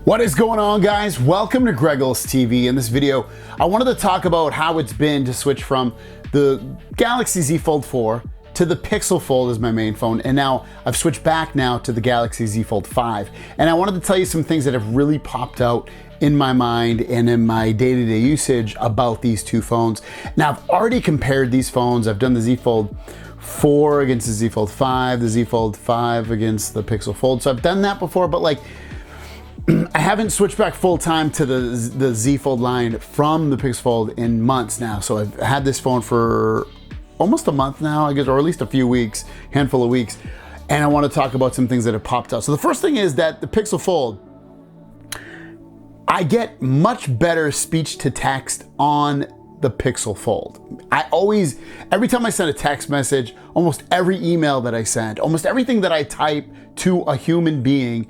What is going on, guys? Welcome to Greggles TV. In this video, I wanted to talk about how it's been to switch from the Galaxy Z Fold 4 to the Pixel Fold as my main phone, and now I've switched back now to the Galaxy Z Fold 5. And I wanted to tell you some things that have really popped out in my mind and in my day-to-day usage about these two phones. Now, I've already compared these phones. I've done the Z Fold 4 against the Z Fold 5, the Z Fold 5 against the Pixel Fold. So I've done that before, but like, I haven't switched back full time to the Z Fold line from the Pixel Fold in months now. So I've had this phone for almost a month now, I guess, or at least a few weeks, handful of weeks. And I want to talk about some things that have popped out. So the first thing is that the Pixel Fold, I get much better speech to text on the Pixel Fold. Every time I send a text message, almost every email that I send, almost everything that I type to a human being,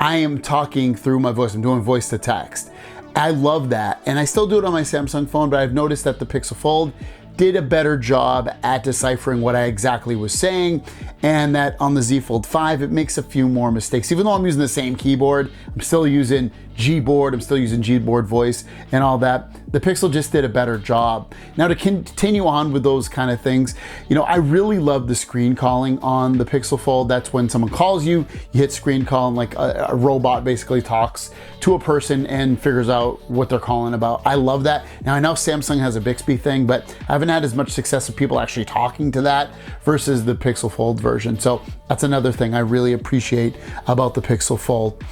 I am talking through my voice. I'm doing voice to text. I love that. And I still do it on my Samsung phone, but I've noticed that the Pixel Fold did a better job at deciphering what I exactly was saying, and that on the Z Fold 5, it makes a few more mistakes. Even though I'm using the same keyboard, I'm still using Gboard, I'm still using Gboard voice and all that. The Pixel just did a better job. Now, to continue on with those kind of things, you know, I really love the screen calling on the Pixel Fold. That's when someone calls you, you hit screen call, and like a robot basically talks to a person and figures out what they're calling about. I love that. Now, I know Samsung has a Bixby thing, but I haven't had as much success with people actually talking to that versus the Pixel Fold version. So that's another thing I really appreciate about the Pixel Fold.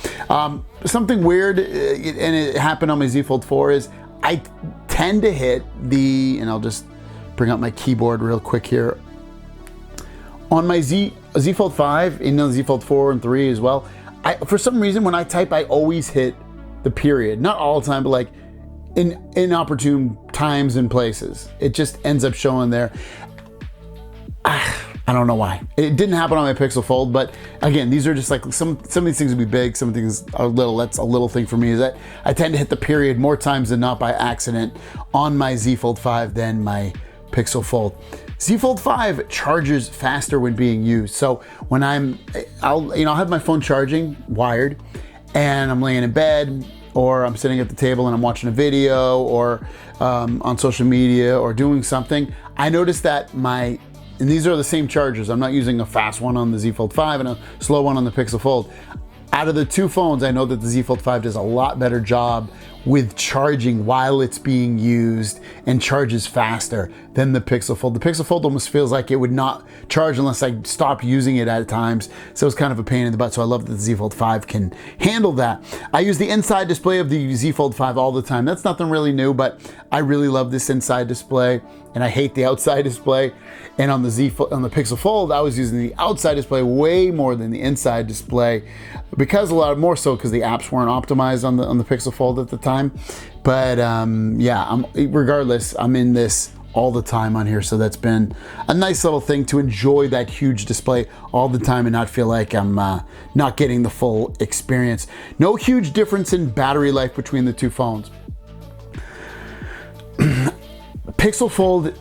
Something weird, and it happened on my Z Fold 4, is I tend to hit and I'll just bring up my keyboard real quick here. On my Z Fold 5, and the Z Fold 4 and 3 as well, for some reason when I type, I always hit the period. Not all the time, but like in inopportune times and places. It just ends up showing there. I don't know why. It didn't happen on my Pixel Fold, but again, these are just like some of these things would be big, some things are little. That's a little thing for me, is that I tend to hit the period more times than not by accident on my Z Fold 5 than my Pixel Fold. Z Fold 5 charges faster when being used. So when I'll have my phone charging wired, and I'm laying in bed, or I'm sitting at the table and I'm watching a video, or on social media, or doing something, I notice that and these are the same chargers. I'm not using a fast one on the Z Fold 5 and a slow one on the Pixel Fold. Out of the two phones, I know that the Z Fold 5 does a lot better job with charging while it's being used and charges faster than the Pixel Fold. The Pixel Fold almost feels like it would not charge unless I stopped using it at times. So it's kind of a pain in the butt. So I love that the Z Fold 5 can handle that. I use the inside display of the Z Fold 5 all the time. That's nothing really new, but I really love this inside display, and I hate the outside display. And on the Pixel Fold, I was using the outside display way more than the inside display, because a lot more so because the apps weren't optimized on the Pixel Fold at the time. But yeah, regardless, I'm in this all the time on here, so that's been a nice little thing to enjoy that huge display all the time and not feel like I'm not getting the full experience. No huge difference in battery life between the two phones. Pixel Fold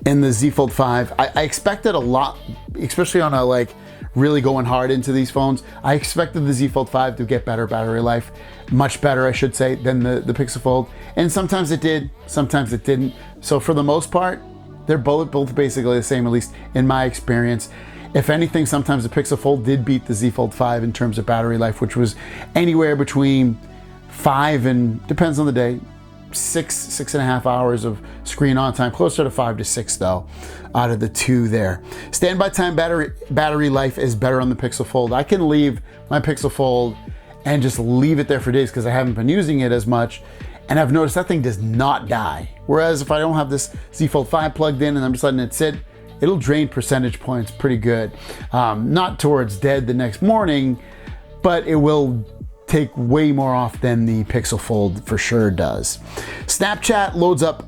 and the Z Fold 5, I expected a lot, especially on a really going hard into these phones. I expected the Z Fold 5 to get better battery life, much better, I should say, than the Pixel Fold. And sometimes it did, sometimes it didn't. So for the most part, they're both basically the same, at least in my experience. If anything, sometimes the Pixel Fold did beat the Z Fold 5 in terms of battery life, which was anywhere between 5 and, depends on the day, 6.5 hours of screen on time, closer to 5 to 6 though, out of the two there. Standby time battery life is better on the Pixel Fold. I can leave my Pixel Fold and just leave it there for days because I haven't been using it as much, and I've noticed that thing does not die. Whereas if I don't have this Z Fold 5 plugged in and I'm just letting it sit, it'll drain percentage points pretty good. Not towards dead the next morning, but it will take way more off than the Pixel Fold for sure does. Snapchat loads up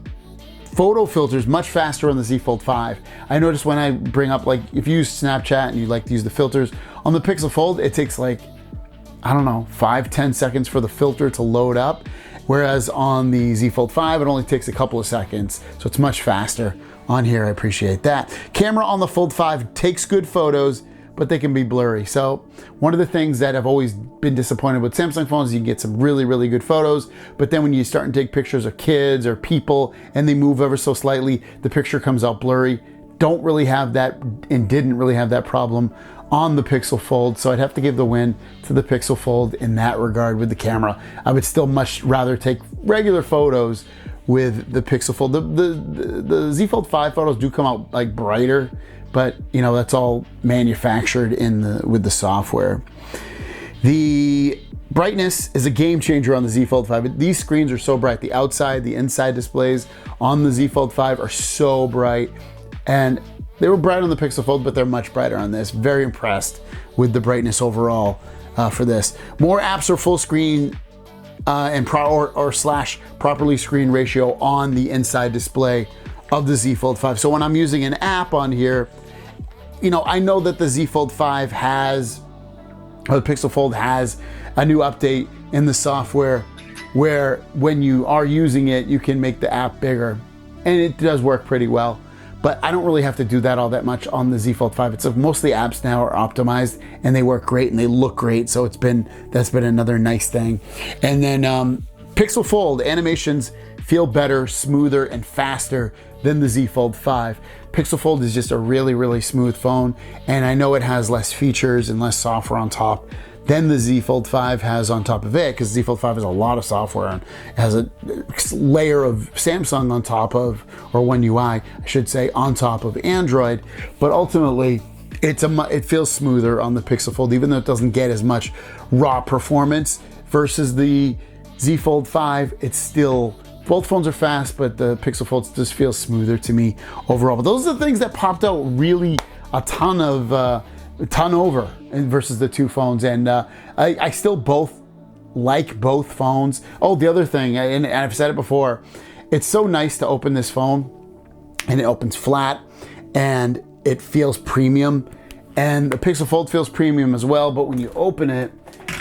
photo filters much faster on the Z Fold 5. I noticed when I bring up, if you use Snapchat and you like to use the filters, on the Pixel Fold, it takes 5-10 seconds for the filter to load up. Whereas on the Z Fold 5, it only takes a couple of seconds. So it's much faster on here. I appreciate that. Camera on the Fold 5 takes good photos, but they can be blurry. So one of the things that I've always been disappointed with Samsung phones is you can get some really, really good photos, but then when you start and take pictures of kids or people and they move ever so slightly, the picture comes out blurry. Don't really have that and didn't really have that problem on the Pixel Fold, so I'd have to give the win to the Pixel Fold in that regard with the camera. I would still much rather take regular photos with the Pixel Fold. The Z Fold 5 photos do come out like brighter, but you know, that's all manufactured with the software. The brightness is a game changer on the Z Fold 5. These screens are so bright. The outside, the inside displays on the Z Fold 5 are so bright, and they were bright on the Pixel Fold, but they're much brighter on this. Very impressed with the brightness overall for this. More apps are full screen and properly screen ratio on the inside display of the Z Fold 5. So when I'm using an app on here, you know, I know that the Z Fold 5 has, or the Pixel Fold has a new update in the software where when you are using it, you can make the app bigger, and it does work pretty well. But I don't really have to do that all that much on the Z Fold 5. It's mostly apps now are optimized and they work great and they look great. So that's been another nice thing. And then Pixel Fold animations feel better, smoother, and faster than the Z Fold 5. Pixel Fold is just a really, really smooth phone. And I know it has less features and less software on top than the Z Fold 5 has on top of it, because Z Fold 5 has a lot of software and has a layer of Samsung on top of, or One UI, I should say, on top of Android. But ultimately, it feels smoother on the Pixel Fold, even though it doesn't get as much raw performance versus the Z Fold 5. It's still, both phones are fast, but the Pixel Fold just feels smoother to me overall. But those are the things that popped out really a ton over versus the two phones, and I still like both phones. Oh, the other thing, and I've said it before, it's so nice to open this phone and it opens flat and it feels premium, and the Pixel Fold feels premium as well, but when you open it,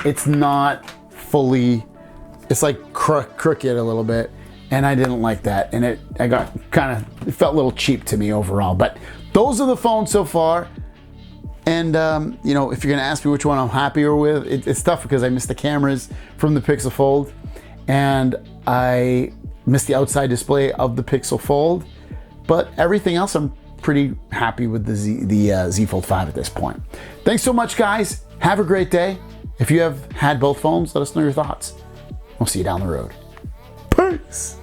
it's not fully, it's like crooked a little bit, and I didn't like that, and it felt a little cheap to me overall. But those are the phones so far. And you know, if you're gonna ask me which one I'm happier with, it's tough because I missed the cameras from the Pixel Fold, and I missed the outside display of the Pixel Fold. But everything else, I'm pretty happy with the Z Fold 5 at this point. Thanks so much, guys. Have a great day. If you have had both phones, let us know your thoughts. We'll see you down the road. Peace.